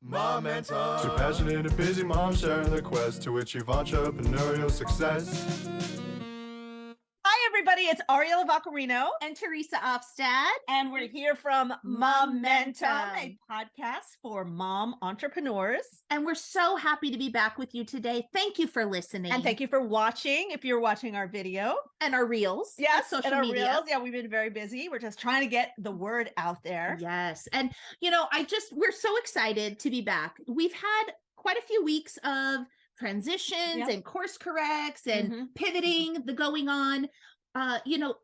Momentum. Two passionate and busy moms sharing the quest to achieve entrepreneurial success. Hi, everybody. It's Ariela Vaccarino. And Teresa Ofstad. And we're here from Momentum, a podcast for mom entrepreneurs. And we're so happy to be back with you today. Thank you for listening. And thank you for watching, if you're watching our video. And our reels. Yes, social and our media. reels. Yeah, we've been very busy. We're just trying to get the word out there. Yes. And, we're so excited to be back. We've had quite a few weeks of transitions and course corrects and pivoting, the going on.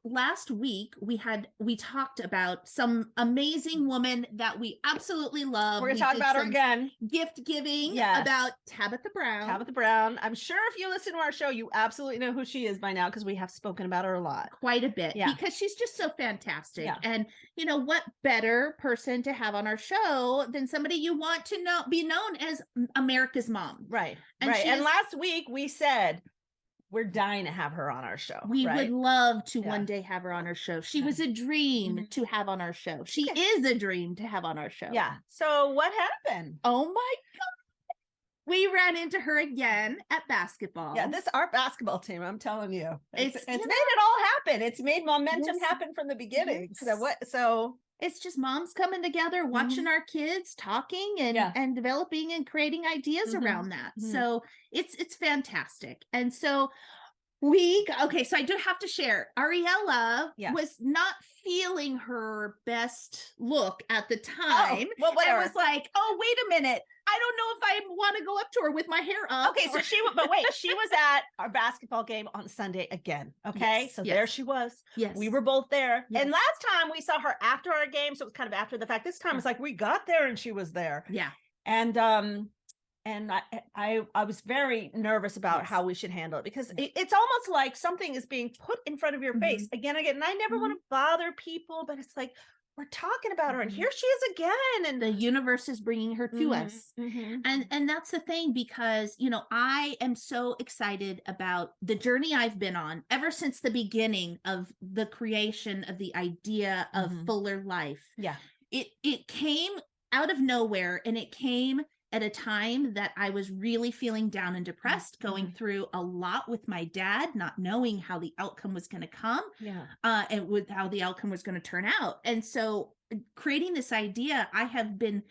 Last week we talked about some amazing woman that we absolutely love. We're going to talk about her again. Gift giving about Tabitha Brown. Tabitha Brown. I'm sure if you listen to our show, you absolutely know who she is by now because we have spoken about her a lot. Quite a bit. Yeah. Because she's just so fantastic. Yeah. And what better person to have on our show than somebody you want to be known as America's mom. Right. And last week we said, we're dying to have her on our show. We would love to one day have her on our show. She was a dream to have on our show. She is a dream to have on our show. Yeah. So what happened? Oh my God. We ran into her again at basketball. Yeah, our basketball team, I'm telling you. It's made it all happen. It's made momentum happen from the beginning. Yes. So it's just moms coming together, watching our kids talking and developing and creating ideas around that. So it's fantastic. And so so I do have to share, Ariela was not feeling her best look at the time. Oh, well, whatever. It was like, oh, wait a minute. I don't know if I want to go up to her with my hair up. Okay, so she was at our basketball game on Sunday again. Okay, there she was. Yes, we were both there. Yes. And last time we saw her after our game, so it was kind of after the fact. This time it's like we got there and she was there. Yeah, and I was very nervous about how we should handle it because it's almost like something is being put in front of your face again and again. And I never want to bother people, but it's like, we're talking about her and here she is again. And the universe is bringing her to us. And that's the thing, because, I am so excited about the journey I've been on ever since the beginning of the creation of the idea of Fuller Life. Yeah. It came out of nowhere, and it came at a time that I was really feeling down and depressed, going through a lot with my dad, not knowing how the outcome was going to come, and with how the outcome was going to turn out. And so creating this idea, I have been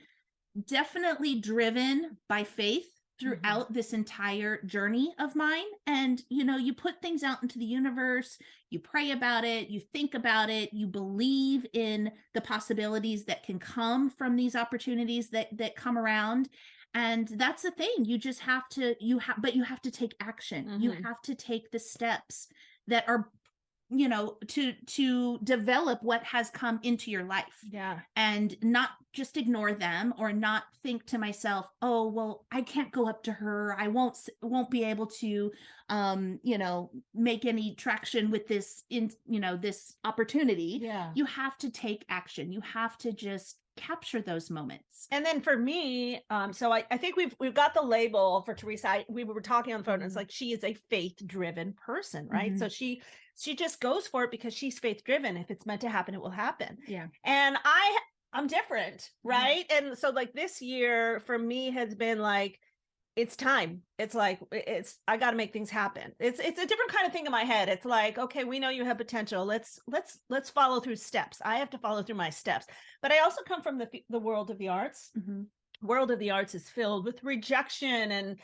definitely driven by faith throughout this entire journey of mine. And, you put things out into the universe, you pray about it, you think about it, you believe in the possibilities that can come from these opportunities that come around. And that's the thing. You just have to, but you have to take action. You have to take the steps that are, to develop what has come into your life. Yeah. And not just ignore them, or not think to myself, oh, well, I can't go up to her. I won't be able to, make any traction with this this opportunity. Yeah. You have to take action. You have to just capture those moments. And then for me, so I think we've got the label for Teresa. We were talking on the phone, and it's like, she is a faith-driven person, right? So she just goes for it because she's faith-driven. If it's meant to happen, it will happen. Yeah. And I'm different, right? And so like this year for me has been like, it's time. It's like, I got to make things happen. It's a different kind of thing in my head. It's like, okay, we know you have potential. Let's follow through steps. I have to follow through my steps. But I also come from the world of the arts. World of the arts is filled with rejection and,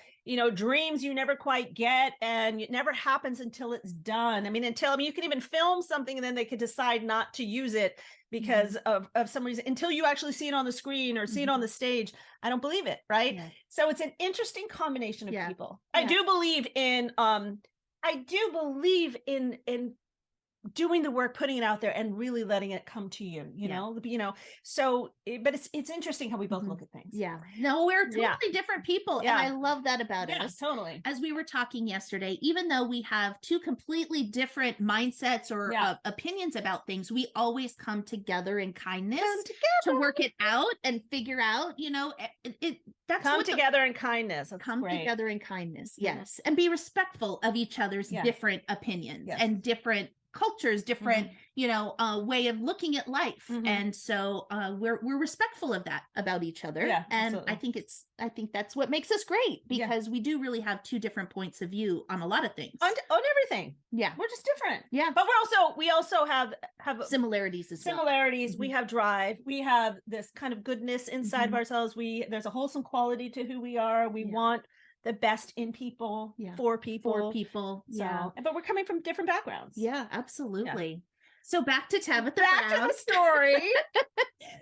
dreams you never quite get, and it never happens until it's done. I mean, you can even film something and then they could decide not to use it because of some reason, until you actually see it on the screen or see it on the stage. I don't believe it. Right. Yeah. So it's an interesting combination of people. Yeah. I do believe in doing the work, putting it out there, and really letting it come to you, so, but it's interesting how we both look at things. Yeah. No, we're totally different people. Yeah. And I love that about us. Totally. As we were talking yesterday, even though we have two completely different mindsets or opinions about things, we always come together in kindness to work it out and figure out, that's come together in kindness. Together in kindness. Yes. And be respectful of each other's different opinions and different cultures, different, way of looking at life. Mhm. And so we're respectful of that about each other. Yeah, and absolutely. I think that's what makes us great, Yeah. because we do really have two different points of view on a lot of things. On everything. Yeah. We're just different. Yeah. But we also have Similarities as well. similarities. Mhm. We have drive. We have this kind of goodness inside of Mhm. ourselves. There's a wholesome quality to who we are. We Yeah. want the best in people, Yeah. for people. For people. Yeah. But we're coming from different backgrounds. Yeah, absolutely. So back to Tabitha Back Brown. to the story.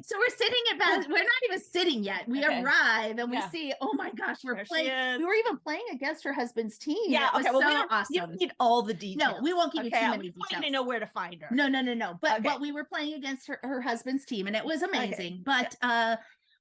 So we're sitting we're not even sitting yet. We Okay. arrive and we Yeah. see, oh my gosh, we're There she playing. is. We were even playing against her husband's team. Yeah. It was Okay. Well, so you awesome. don't need all the details. No, we won't give you too many We want you details. to know where to find her. No. But Okay. we were playing against her husband's team, and it was Okay. amazing. But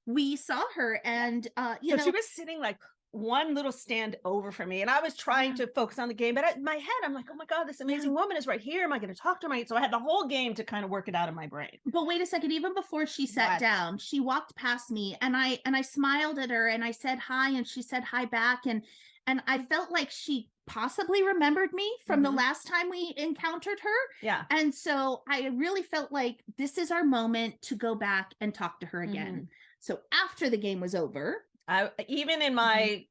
we saw her, and So she was sitting like one little stand over from me, and I was trying to focus on the game, but in my head I'm like, oh my god, this amazing woman is right here. Am I going to talk to her? So I had the whole game to kind of work it out in my brain. But wait a second, even before she sat down, she walked past me, and I smiled at her, and I said hi, and she said hi back, and I felt like she possibly remembered me from the last time we encountered her. Yeah. And so I really felt like this is our moment to go back and talk to her again. So after the game was over, I even in my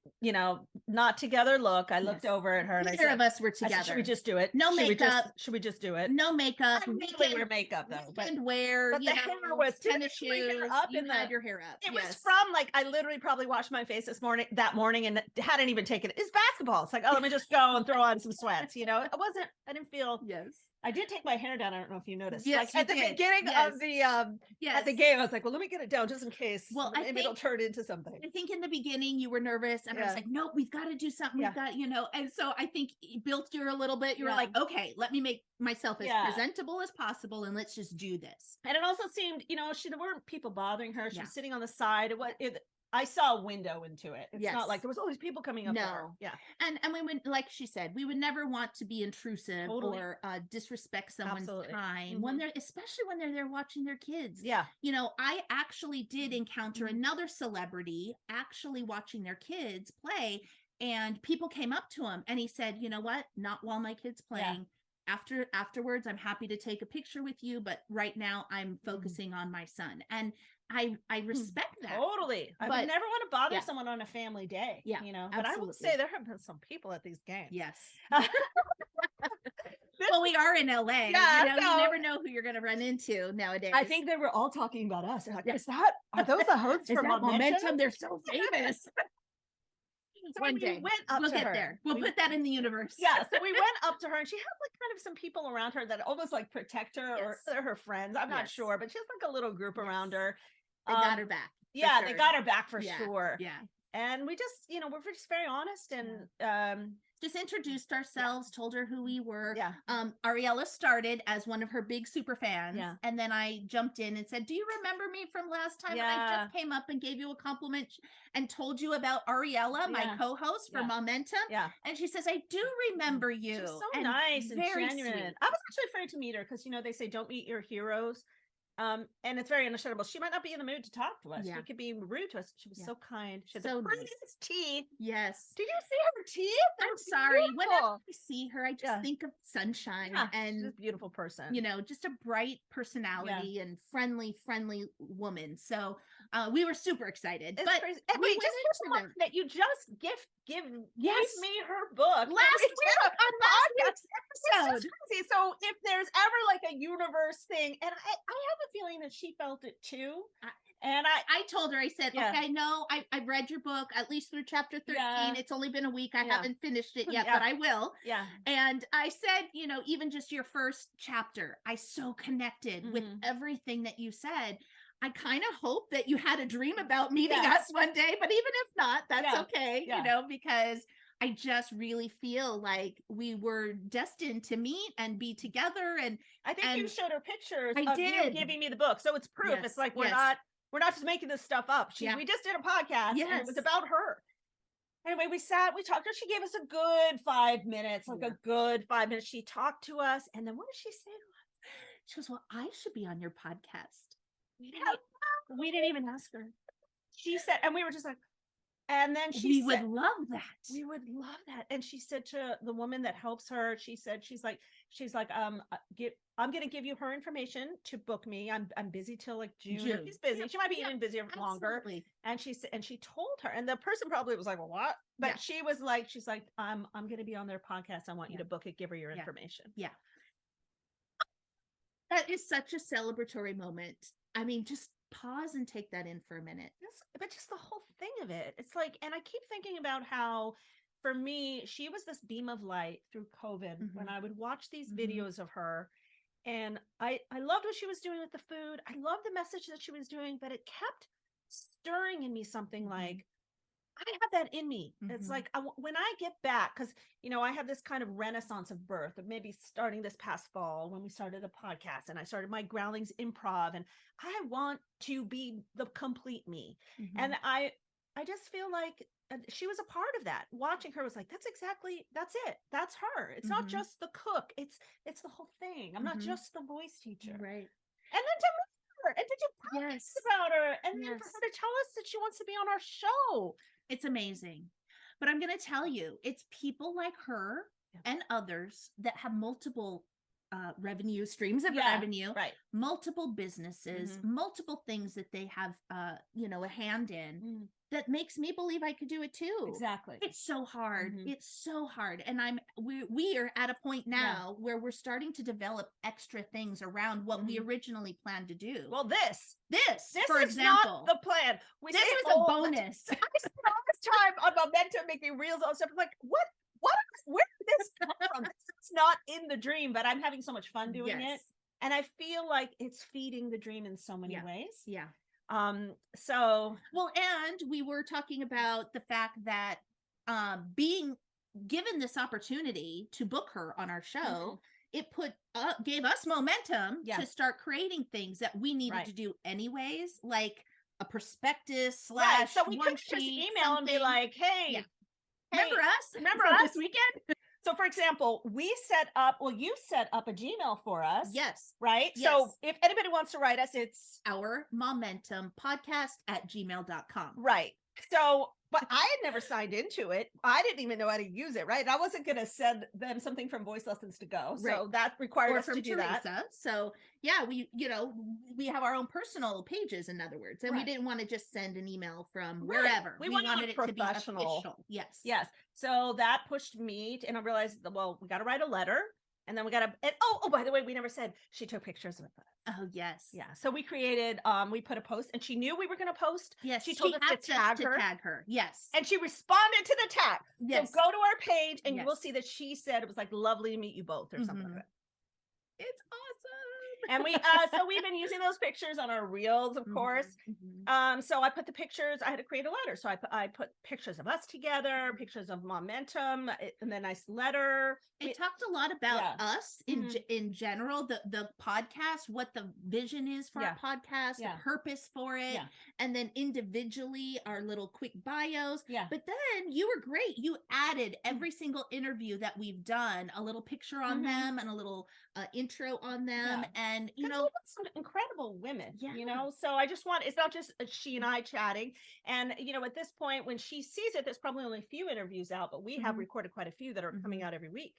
not together look, I looked over at her and I neither said, of us were together. should we just do it? No makeup. Should we just do it? No makeup. I really wear makeup though, but wear, the hair was tennis shoes. up You in had the- your hair up. It was from like I literally probably washed my face that morning and hadn't even taken it. It's basketball. It's like, oh, let me just go and throw on some sweats. I didn't feel. Yes. I did take my hair down. I don't know if you noticed. Yes, like at the beginning of the at the game, I was like, well, let me get it down just in case. Well, maybe it'll turn into something. I think in the beginning you were nervous, and I was like, nope, we've got to do something. We've got, and so I think it built you a little bit. You were like, okay, let me make myself as presentable as possible, and let's just do this. And it also seemed, there weren't people bothering her. She was sitting on the side. I saw a window into it. It's not like there was always people coming up to her. Yeah. And we would, like she said, we would never want to be intrusive or disrespect someone's time especially when they're there watching their kids. Yeah. I actually did encounter another celebrity actually watching their kids play, and people came up to him and he said, you know what? Not while my kid's playing. Afterwards, I'm happy to take a picture with you, but right now I'm focusing on my son. And I respect that. Totally. I would never want to bother someone on a family day. Yeah. But I will say there have been some people at these games. Yes. Well, we are in LA. Yeah, you never know who you're going to run into nowadays. I think they were all talking about us. They're like, are those the hosts for Momentum? They're so famous. So One day we went up we'll to get her. there. We'll put that in the universe. Yeah. So we went up to her, and she had like kind of some people around her that almost like protect her, or they're her friends. I'm not sure, but she has like a little group around her. They got her back. Yeah, they got her back for sure. Yeah. And we just, we're just very honest and just introduced ourselves, told her who we were. Yeah. Ariella started as one of her big super fans. Yeah. And then I jumped in and said, do you remember me from last time? Yeah. And I just came up and gave you a compliment and told you about Ariella, my co-host for Momentum. Yeah. And she says, I do remember you. She's so nice and very genuine. sweet. I was actually afraid to meet her because, they say don't meet your heroes. And it's very understandable. She might not be in the mood to talk to us. Yeah. She could be rude to us. She was so kind. She had So the prettiest teeth. Yes. Did you see her teeth? I'm sorry. Whenever I see her, I just think of sunshine and she's a beautiful person. Just a bright personality and friendly woman. So we were super excited. It's but crazy. And wait, just that you just give me her book last week on last week's episode. Crazy. So if there's ever like a universe thing, and I have a feeling that she felt it too. And I told her, I said, okay, no, I've read your book at least through chapter 13. Yeah. It's only been a week. I haven't finished it yet, but I will. Yeah. And I said, even just your first chapter, I so connected with everything that you said. I kind of hope that you had a dream about meeting us one day, but even if not, that's okay, because I just really feel like we were destined to meet and be together. And I think you showed her pictures of you giving me the book. So it's proof. It's like, we're not just making this stuff up. We just did a podcast and it was about her. Anyway, we talked to her. She gave us a good 5 minutes, a good 5 minutes. She talked to us. And then what did she say to us? She goes, well, I should be on your podcast. We didn't even ask her. She said, and we were just like, And then she We said, would love that. we would love that. And she said to the woman that helps her, she's like, I'm going to give you her information to book me. I'm busy till like June. She's busy. Yep. She might be Yep. even busier longer. Absolutely. And she told her, and the person probably was like, well, what? But Yeah. she was like, she's like, I'm going to be on their podcast. I want you Yeah. to book it. Give her your Yeah. information. Yeah. That is such a celebratory moment. I mean, just pause and take that in for a minute. But just the whole thing of it, it's like, and I keep thinking about how, for me, she was this beam of light through COVID when I would watch these videos of her, and I loved what she was doing with the food. I loved the message that she was doing, but it kept stirring in me something like, I have that in me. It's like, when I get back, because, I have this kind of renaissance of birth, of maybe starting this past fall when we started a podcast and I started my Groundlings improv, and I want to be the complete me. And I just feel like she was a part of that. Watching her was like, that's it. That's her. It's not just the cook. It's the whole thing. I'm not just the voice teacher. Right. And then to meet her and to do podcasts Yes. about her, and then Yes. for her to tell us that she wants to be on our show. It's amazing. But I'm going to tell you, it's people like her and others that have multiple revenue streams of revenue, right, multiple businesses, multiple things that they have, a hand in, that makes me believe I could do it too. Exactly. It's so hard. It's so hard. And we are at a point now where we're starting to develop extra things around what we originally planned to do. Well, this for is example, not the plan. this was a bonus. I spent all this time on Momentum making reels and stuff. I'm like, where did this come from? It's not in the dream, but I'm having so much fun doing it. And I feel like it's feeding the dream in so many ways. Yeah. So well, and we were talking about the fact that being given this opportunity to book her on our show, it gave us momentum to start creating things that we needed to do anyways, like a prospectus / so we could just email and be like, hey, remember us this weekend? So for example, you set up a Gmail for us. Yes. Right. Yes. So if anybody wants to write us, it's our momentum podcast @gmail.com. Right. So, but I had never signed into it. I didn't even know how to use it. Right. I wasn't going to send them something from Voice Lessons to Go. So that required us to do that. So yeah, we have our own personal pages, in other words, and we didn't want to just send an email from wherever. We wanted it to be official. Yes. Yes. So that pushed me and I realized that, well, we got to write a letter, and then we got to, oh, by the way, we never said she took pictures of it. Oh, yes. Yeah. So we created, we put a post, and she knew we were going to post. Yes. She told us to tag her. Yes. And she responded to the tag. Yes. So go to our page and you will see that she said it was like lovely to meet you both, or something like that. It's awesome. And so we've been using those pictures on our reels, of course. So I put the pictures, I had to create a letter. So I put pictures of us together, pictures of Momentum, and then a nice letter. It talked a lot about us in general, the podcast, what the vision is for our podcast, the purpose for it, and then individually our little quick bios. But then you were great. You added every single interview that we've done, a little picture on them and a little intro on them. And some incredible women, so I just want, it's not just she and I chatting. And at this point, when she sees it, there's probably only a few interviews out, but we have recorded quite a few that are coming out every week.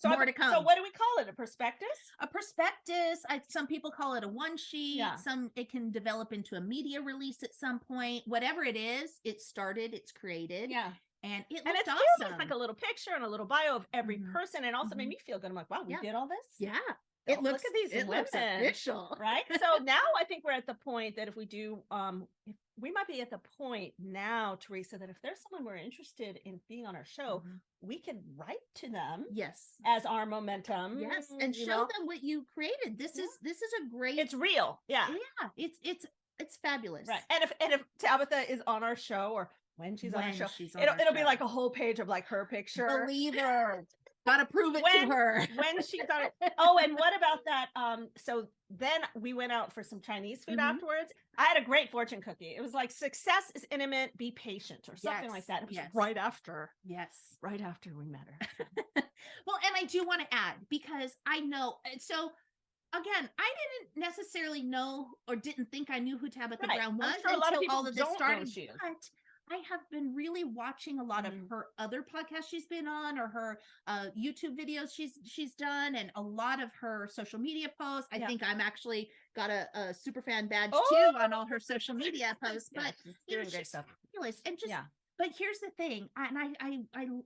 So more to come. So what do we call it? A prospectus? A prospectus. Some people call it a one sheet. Some, it can develop into a media release at some point. Whatever it is, it started, it's created. And it's awesome. It's like a little picture and a little bio of every person, and also made me feel good. I'm like, wow, we did all this. Look at these women. Looks official, right? So now I think we're at the point that if we do, we might be at the point now, Teresa, that if there's someone we're interested in being on our show, we can write to them. As our Momentum. And show them what you created. This is a great. It's real. It's fabulous. Right. And if Tabitha is on our show, or when she's on our show, it'll be like a whole page of like her picture. Believe her. Gotta prove it to her. When she's on it. Oh, and what about that? So then we went out for some Chinese food afterwards. I had a great fortune cookie. It was like, success is intimate, be patient, or something like that. It was right after. Right after we met her. Well, and I do want to add, because I know, so again, I didn't necessarily know or didn't think I knew who Tabitha Brown was until all of this started. I have been really watching a lot of her other podcasts she's been on, or her YouTube videos she's done, and a lot of her social media posts. I think I'm actually got a super fan badge too on all her social media posts. But she's doing great stuff. Fabulous. And just but here's the thing, and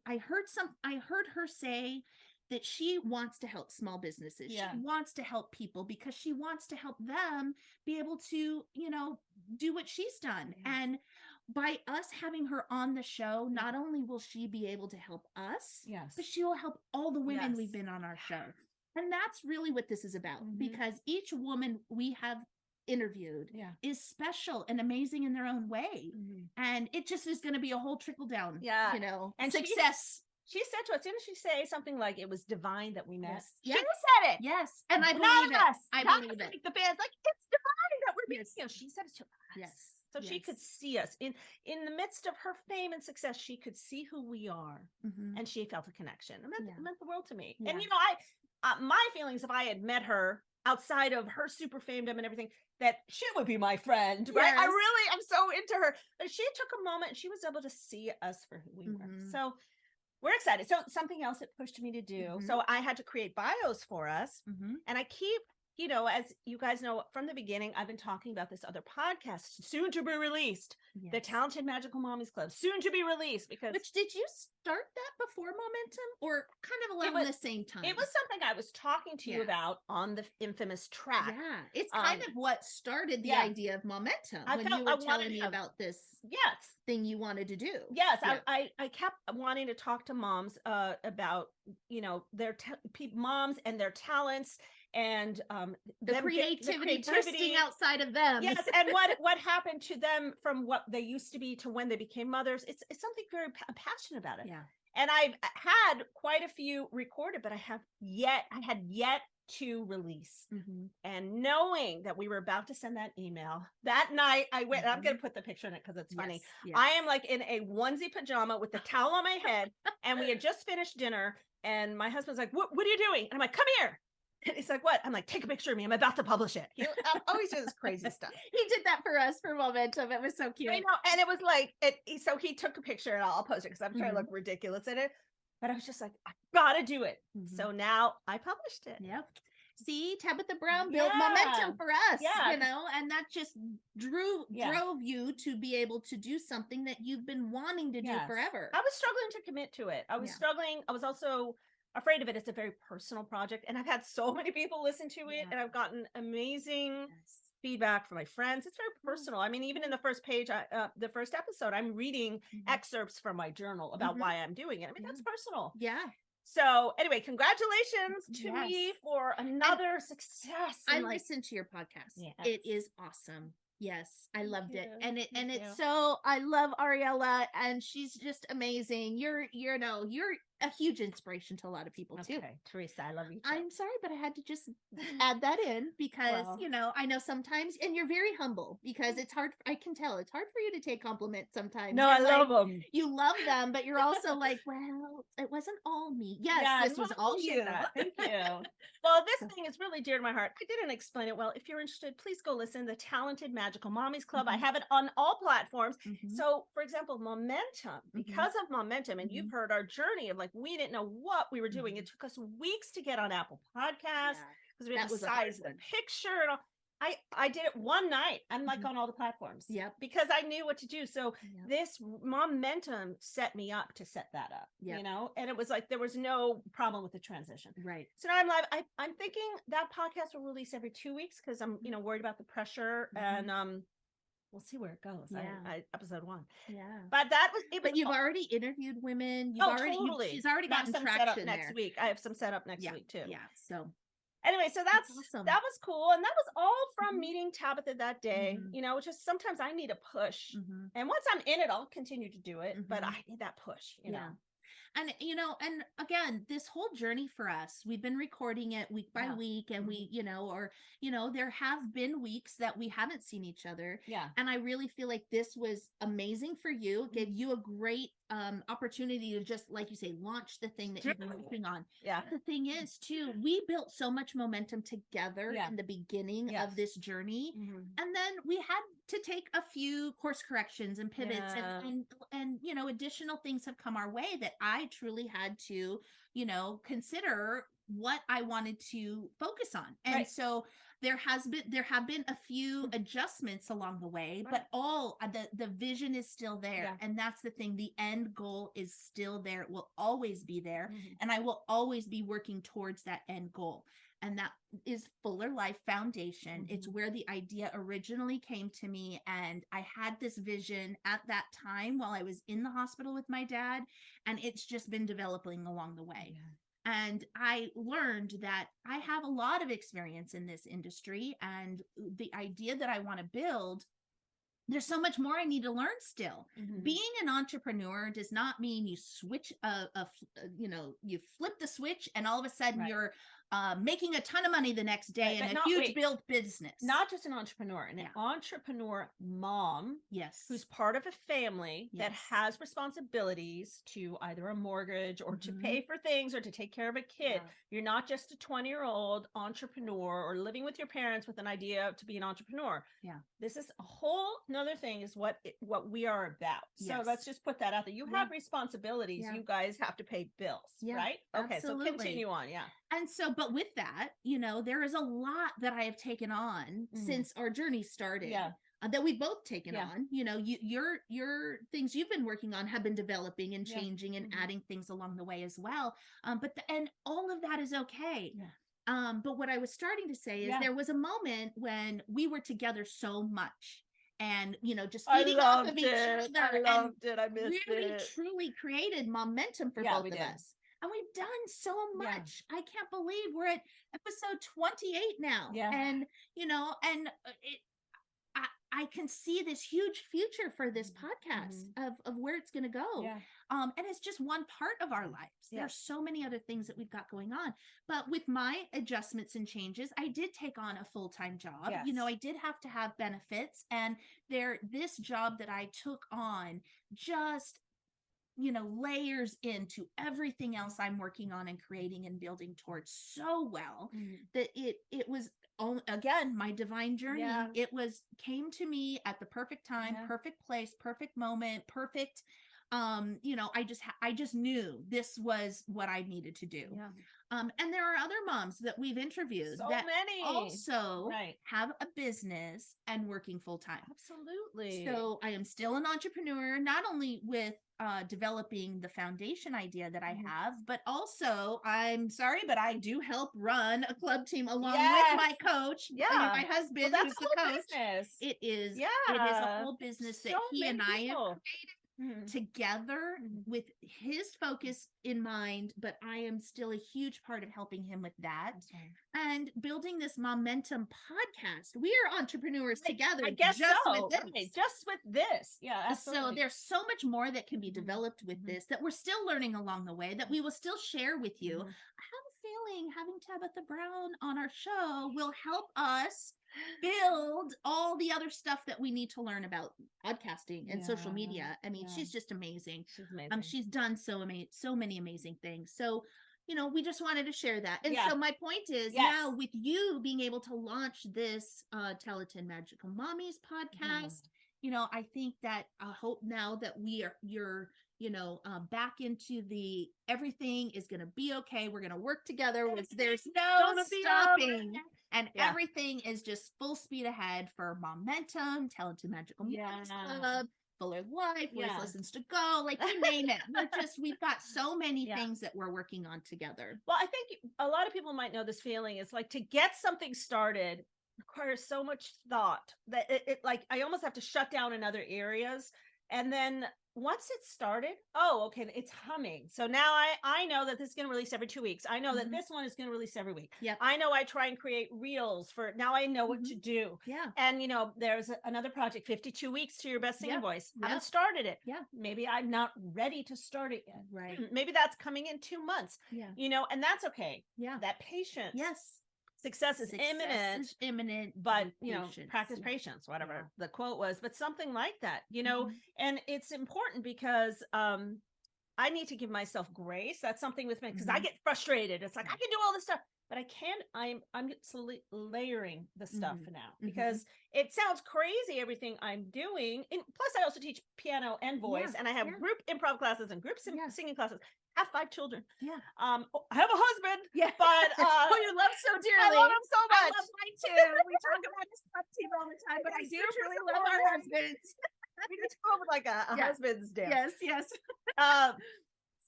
I heard her say that she wants to help small businesses. She wants to help people because she wants to help them be able to, do what she's done. And by us having her on the show, not only will she be able to help us, but she will help all the women we've been on our show. And that's really what this is about, because each woman we have interviewed is special and amazing in their own way. And it just is going to be a whole trickle down, and success. She said to us, didn't she say something like it was divine that we met? Yes. She said it. Yes. And I Not believe it. us. I Not believe us, it. The band's like, it's divine that we're meeting. She said it to us. Yes. So she could see us in the midst of her fame and success. She could see who we are, and she felt a connection. It meant the world to me. And my feelings, if I had met her outside of her super famedom and everything, that she would be my friend, right? I really am so into her. But she took a moment and she was able to see us for who we were. So we're excited. So something else it pushed me to do. So I had to create bios for us. And I keep, as you guys know from the beginning, I've been talking about this other podcast, soon to be released, the Talented Magical Mommies Club, soon to be released. Which did you start that before Momentum, or kind of around the same time? It was something I was talking to you about on the infamous track. Yeah, it's kind of what started the idea of Momentum when you were telling me about this thing you wanted to do. Yes, I kept wanting to talk to moms about, their moms and their talents, and the creativity bursting outside of them. Yes, and what happened to them from what they used to be to when they became mothers. It's something very passionate about it. Yeah. And I've had quite a few recorded, but I had yet to release. And knowing that we were about to send that email that night, I went, and I'm going to put the picture in it because it's funny. I am like in a onesie pajama with the towel on my head, and we had just finished dinner, and my husband's like, what are you doing? And I'm like, come here. And he's like, what? I'm like, take a picture of me. I'm about to publish it. I'm always doing this crazy stuff. He did that for us for Momentum. It was so cute. I know. And it was like, so he took a picture, and I'll post it because I'm trying to look ridiculous in it. But I was just like, I gotta do it. So now I published it. Yep. See, Tabitha Brown built momentum for us, and that just drove you to be able to do something that you've been wanting to do forever. I was struggling to commit to it. I was struggling. I was also afraid of it. It's a very personal project, and I've had so many people listen to it, and I've gotten amazing feedback from my friends. It's very personal. I mean, even in the first page, the first episode, I'm reading excerpts from my journal about why I'm doing it. I mean, that's personal. Yeah. So anyway, congratulations to me for another success. I listened to your podcast. Yes. It is awesome. Yes, I loved it. And it's so, I love Ariella, and she's just amazing. You're a huge inspiration to a lot of people too. Teresa, I love you too. I'm sorry, but I had to just add that in because, I know sometimes, and you're very humble because it's hard. I can tell it's hard for you to take compliments sometimes. No, I love them. You love them, but you're also like, well, it wasn't all me. Yes, this was all you. Thank you. Well, this thing is really dear to my heart. I didn't explain it well. If you're interested, please go listen. The Talented Magical Mommies Club. I have it on all platforms. So, for example, Momentum, because of Momentum, and you've heard our journey of like, we didn't know what we were doing. It took us weeks to get on Apple Podcasts because we had to size the picture and all. I did it one night. I'm like on all the platforms. Because I knew what to do. So this Momentum set me up to set that up, and it was like, there was no problem with the transition. Right. So now I'm live. I'm thinking that podcast will release every 2 weeks because I'm, worried about the pressure, and we'll see where it goes. Episode 1. Yeah. But but you've already interviewed women. Totally. She's already gotten some traction set up next week. I have some set up next week too. Yeah. So anyway, so that's awesome. That was cool. And that was all from meeting Tabitha that day. Just sometimes I need a push. And once I'm in it, I'll continue to do it. But I need that push, And, and again, this whole journey for us, we've been recording it week by week, and we, there have been weeks that we haven't seen each other. Yeah. And I really feel like this was amazing for you. It gave you a great opportunity to just, like you say, launch the thing that you've been working on. Yeah. The thing is, too, we built so much momentum together in the beginning of this journey. And then we had to take a few course corrections and pivots, and additional things have come our way that I truly had to, consider what I wanted to focus on. And so there have been a few adjustments along the way, but all the vision is still there. And that's the thing. The end goal is still there. It will always be there. And I will always be working towards that end goal. And that is Fuller Life Foundation. It's where the idea originally came to me. And I had this vision at that time while I was in the hospital with my dad. And it's just been developing along the way. And I learned that I have a lot of experience in this industry, and the idea that I want to build, there's so much more I need to learn still. Being an entrepreneur does not mean you switch you flip the switch and all of a sudden you're making a ton of money the next day and a huge build business. Not just an entrepreneur, an entrepreneur mom. Yes. Who's part of a family that has responsibilities to either a mortgage or to pay for things or to take care of a kid. You're not just a 20-year-old entrepreneur or living with your parents with an idea to be an entrepreneur. This is a whole another thing, is what we are about. So let's just put that out there. You have responsibilities. You guys have to pay bills, right? Okay, absolutely. so continue on. And so, but with that, there is a lot that I have taken on since our journey started. That we've both taken on. Your things you've been working on have been developing and changing and adding things along the way as well. And all of that is okay. But what I was starting to say is there was a moment when we were together so much. And just feeding off of each other. I loved it. I missed really, it. Truly created momentum for both of us. And we've done so much. I can't believe we're at episode 28 now. And, I can see this huge future for this podcast of where it's going to go. And it's just one part of our lives. There's so many other things that we've got going on. But with my adjustments and changes, I did take on a full-time job. I did have to have benefits. And this job that I took on just layers into everything else I'm working on and creating and building towards so well that it was, again, my divine journey. It came to me at the perfect time, perfect place, perfect moment, perfect. I just knew this was what I needed to do. And there are other moms that we've interviewed that also have a business and working full time. Absolutely. So I am still an entrepreneur, not only with developing the foundation idea that I have, but also, I'm sorry, but I do help run a club team along with my coach, my husband, who's the coach. Business. It is a whole business that he and I have created together with his focus in mind, but I am still a huge part of helping him with that and building this momentum podcast. We are entrepreneurs together. I guess just so. with this. Just with this. Absolutely. So there's so much more that can be developed with this that we're still learning along the way that we will still share with you. I have a feeling having Tabitha Brown on our show will help us build all the other stuff that we need to learn about podcasting and social media. I mean, she's just amazing. She's amazing. She's done so many amazing things. So, we just wanted to share that. And so my point is now with you being able to launch this Talented Magical Mommies podcast, I think that I hope now that you're back into the everything is going to be okay. We're going to work together. There's no stopping. And everything is just full speed ahead for Momentum, Talented Magical Mommies Club, Fuller Life, Where's Lessons to Go, like you name it. We've got so many things that we're working on together. Well, I think a lot of people might know this feeling. It's like to get something started requires so much thought that it like I almost have to shut down in other areas And then once it started, okay, it's humming. So now I know that this is going to release every 2 weeks. I know that this one is going to release every week. Yep. I know I try and create reels for now. I know what to do. Yeah. And there's another project, 52 weeks to your best singing voice. I haven't started it. Yeah. Maybe I'm not ready to start it yet. Right. Maybe that's coming in 2 months. Yeah. And that's okay. Yeah. That patience. Yes. Success is imminent, but practice patience, whatever the quote was, but something like that, and it's important because I need to give myself grace. That's something with me because I get frustrated. It's like I can do all this stuff, but I can't. I'm slowly layering the stuff now because it sounds crazy everything I'm doing. And plus, I also teach piano and voice, and I have group improv classes and group singing classes. I have 5 children. Yeah. I have a husband. Yeah. But who you love so dearly. I love him so much. I love mine too. We talk about this pet team all the time, but I do really love our husbands. We need to come up with like a husband's dance. Yes.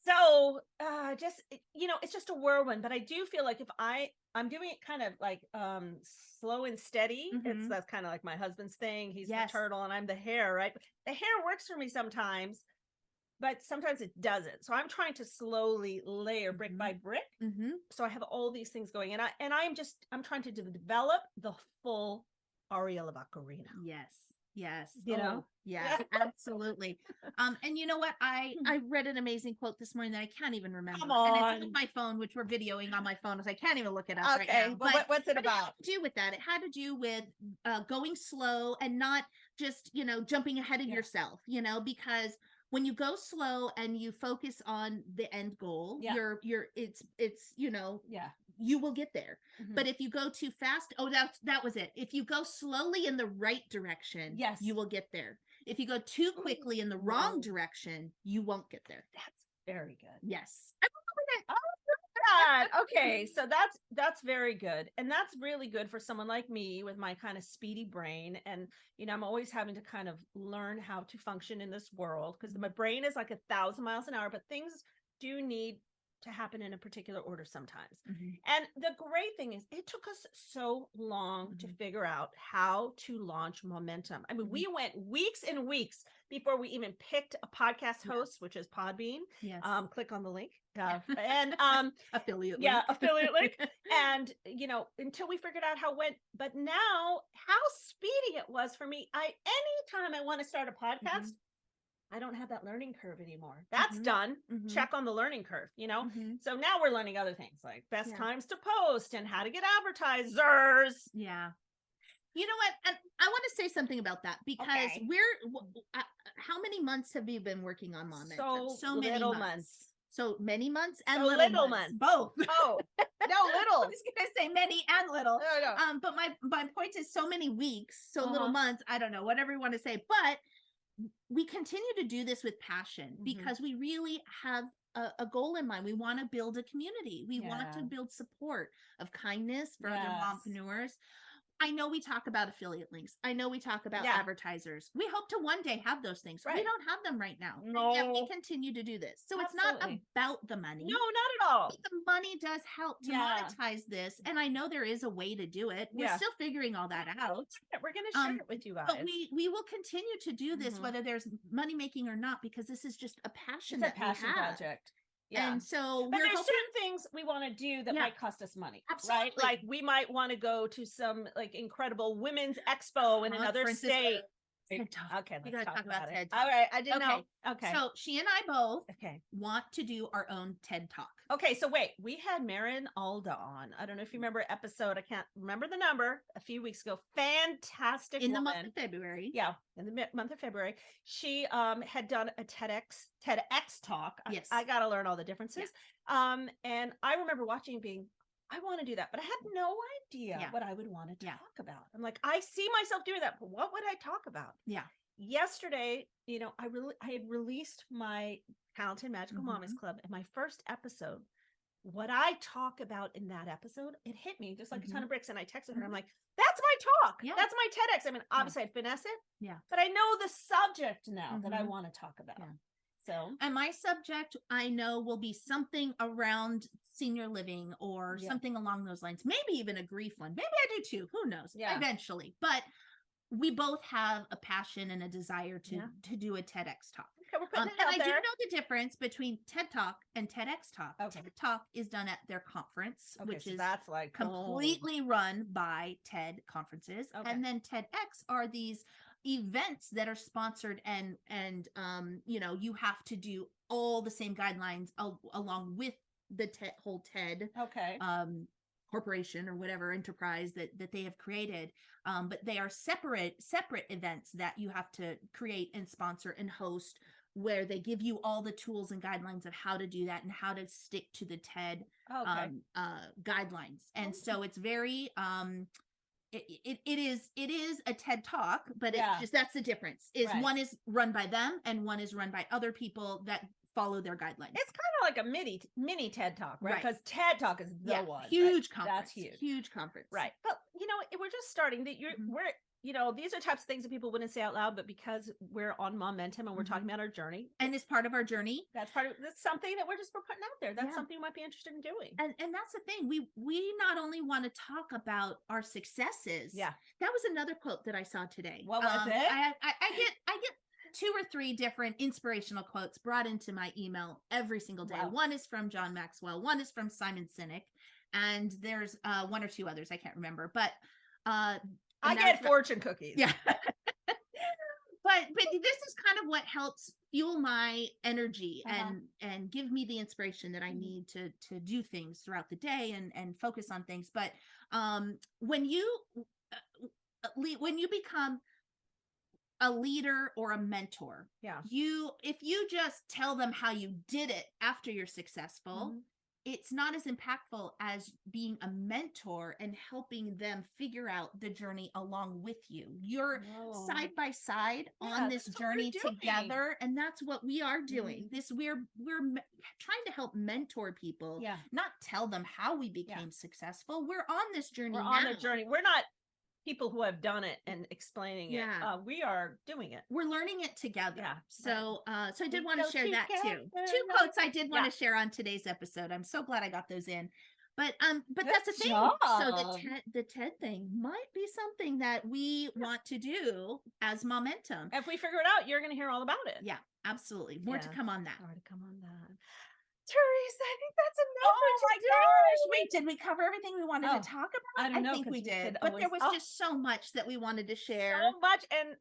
So just it's just a whirlwind, but I do feel like if I'm doing it kind of like slow and steady. That's kind of like my husband's thing. He's the turtle and I'm the hare, right? The hare works for me sometimes, but sometimes it doesn't. So I'm trying to slowly layer brick by brick. So I have all these things going, and I'm trying to develop the full Ariella Baccarino. Yes. Yeah, absolutely. And you know what? I read an amazing quote this morning that I can't even remember. Come on. And it's on my phone, which we're videoing on my phone, so I can't even look it up right now. But what's it about? It had to do with that. It had to do with going slow and not just, jumping ahead of yourself, because when you go slow and you focus on the end goal, you will get there. But if you go too fast, that was it. If you go slowly in the right direction, you will get there. If you go too quickly in the wrong direction, you won't get there. That's very good. Yes. Okay, so that's very good, and that's really good for someone like me with my kind of speedy brain, and I'm always having to kind of learn how to function in this world because my brain is like 1,000 miles an hour, but things do need to happen in a particular order sometimes. And the great thing is it took us so long to figure out how to launch momentum. I mean, we went weeks and weeks before we even picked a podcast host, which is Podbean. Yes. Click on the link. And affiliate link. Affiliate link. And until we figured out how it went, but now how speedy it was for me. Anytime I want to start a podcast, I don't have that learning curve anymore. That's done. Check on the learning curve, So now we're learning other things like best times to post and how to get advertisers. Yeah. You know what? And I want to say something about that because how many months have you been working on Momentum? So many months. So many months and so little months. Both. Oh, no, little. I was going to say many and little. No. But my point is so many weeks, so little months. I don't know, whatever you want to say. But we continue to do this with passion because we really have a goal in mind. We want to build a community. We want to build support of kindness for other mompreneurs. I know we talk about affiliate links. I know we talk about advertisers. We hope to one day have those things. Right. We don't have them right now. No. And yet we continue to do this. So it's not about the money. No, not at all. But the money does help to monetize this. And I know there is a way to do it. We're still figuring all that out. We're going to share it with you guys. But we will continue to do this, whether there's money making or not, because this is just a passion we have. Project. Yeah. And so but there's certain things we want to do that might cost us money. Absolutely. Right? Like we might want to go to some like incredible women's expo in another state. Okay, let's talk about it. All right, I didn't know. Okay. So she and I both want to do our own TED Talk. Okay, so wait, we had Marin Alda on. I don't know if you remember episode. I can't remember the number. A few weeks ago, fantastic in woman. the month of February. Yeah, in the month of February, she had done a TEDx talk. Yes, I got to learn all the differences. Yeah. And I remember watching, being, I want to do that, but I had no idea what I would want to talk about. I'm like, I see myself doing that, but what would I talk about? Yeah. Yesterday, I had released my Talented Magical Mommies Club, and my first episode, what I talk about in that episode, it hit me just like a ton of bricks. And I texted her. I'm like, that's my talk. That's my TEDx. I mean, obviously I'd finesse it. Yeah. But I know the subject now that I want to talk about. Yeah. So, and my subject, I know, will be something around senior living or something along those lines. Maybe even a grief one. Maybe I do too. Who knows? Eventually. But we both have a passion and a desire to Yeah. to do a TEDx talk. Okay, we're putting it And out I do there. know the difference between TED Talk and TEDx Talk. Okay. TED Talk is done at their conference, Okay, which so is that's like completely run by TED conferences. Okay. And then TEDx are these events that are sponsored and you know, you have to do all the same guidelines along with the whole TED Okay. corporation or whatever enterprise that they have created, but they are separate events that you have to create and sponsor and host, where they give you all the tools and guidelines of how to do that and how to stick to the TED Okay. guidelines. And Oh. so it's very it is a TED Talk, but Yeah. it's just, that's the difference, is Right. one is run by them and one is run by other people that follow their guidelines. It's kind of like a mini TED Talk, right? Right. Because TED Talk is the one. right? huge conference. That's Huge conference. Right. But you know, we're just starting that Mhm. we're, you know, these are types of things that people wouldn't say out loud, but because we're on momentum and we're talking about our journey, And it's part of our journey. that's something that we're putting out there. That's Yeah. something you might be interested in doing. And that's the thing. We not only want to talk about our successes. Yeah. That was another quote that I saw today. What was it? I get 2 or 3 different inspirational quotes brought into my email every single day. Wow. One is from John Maxwell, one is from Simon Sinek, and there's 1 or 2 others I can't remember. But I get fortune cookies. yeah. But this is kind of what helps fuel my energy and give me the inspiration that I need to do things throughout the day and focus on things. But when you become a leader or a mentor, Yeah. if you just tell them how you did it after you're successful, Mhm. it's not as impactful as being a mentor and helping them figure out the journey along with you. You're No. side by side Yeah, on this that's what we're journey doing. together, and that's what we are doing. Mhm. This we're trying to help mentor people, Yeah. not tell them how we became successful. We're on this journey We're now. on the journey. We're not people who have done it and explaining Yeah. it. We are doing it. We're learning it together. Yeah, So so I did We want to go share that too. together. 2 quotes I did want Yeah. to share on today's episode. I'm so glad I got those in. But that's the Good thing. job. So the TED thing might be something that we want to do as momentum. If we figure it out, you're going to hear all about it. Yeah, absolutely. More to Yeah. come on that. More to come on that. Teresa, I think that's enough. Oh for my today. gosh. Wait, did we cover everything we wanted Oh, to talk about? I don't know, think 'cause we you did. could But there was always- just so much that we wanted to share. So much, and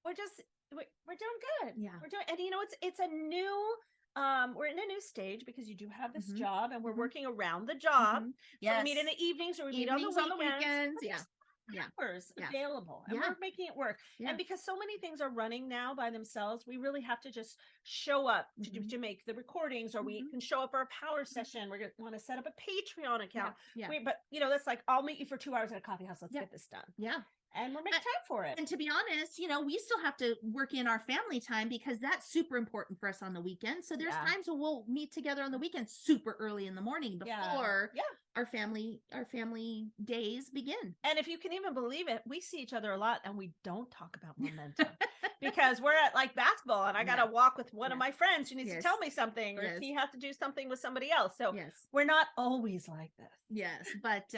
we're doing good. Yeah. We're doing, and you know, it's a new we're in a new stage because you do have this Mhm. job and we're Mhm. working around the job. Mhm. So Yes. we meet in the evenings or we meet Evenings on the weekends. but Yeah. there's Yeah. hours Yeah. available and Yeah. we're making it work. Yeah. And because so many things are running now by themselves, we really have to just show up Mhm. to make the recordings, or we Mhm. can show up for a power session. We're going to want to set up a Patreon account. Yeah. But you know, that's like, I'll meet you for 2 hours at a coffee house. Let's Yeah. get this done. Yeah. And we're making time for it. And to be honest, you know, we still have to work in our family time because that's super important for us on the weekend. So there's Yeah. times when we'll meet together on the weekend super early in the morning before Yeah. our family days begin. And if you can even believe it, we see each other a lot and we don't talk about momentum because we're at like basketball and I got to Yeah. walk with one of Yeah. my friends who needs to Yes. tell me something, or Yes. he has to do something with somebody else. So Yes. we're not always like this. Yes. But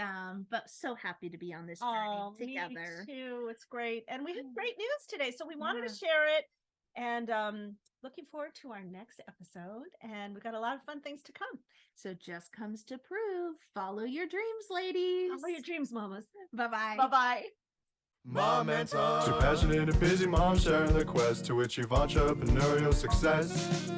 so happy to be on this journey Oh, together. me too. It's great. And we have great news today. So we wanted Yeah. to share it, and looking forward to our next episode. And we've got a lot of fun things to come. So just comes to prove, follow your dreams, ladies. Follow your dreams, mamas. Bye-bye. Bye-bye. Momentum. Two passionate and busy moms sharing their quest to achieve entrepreneurial success.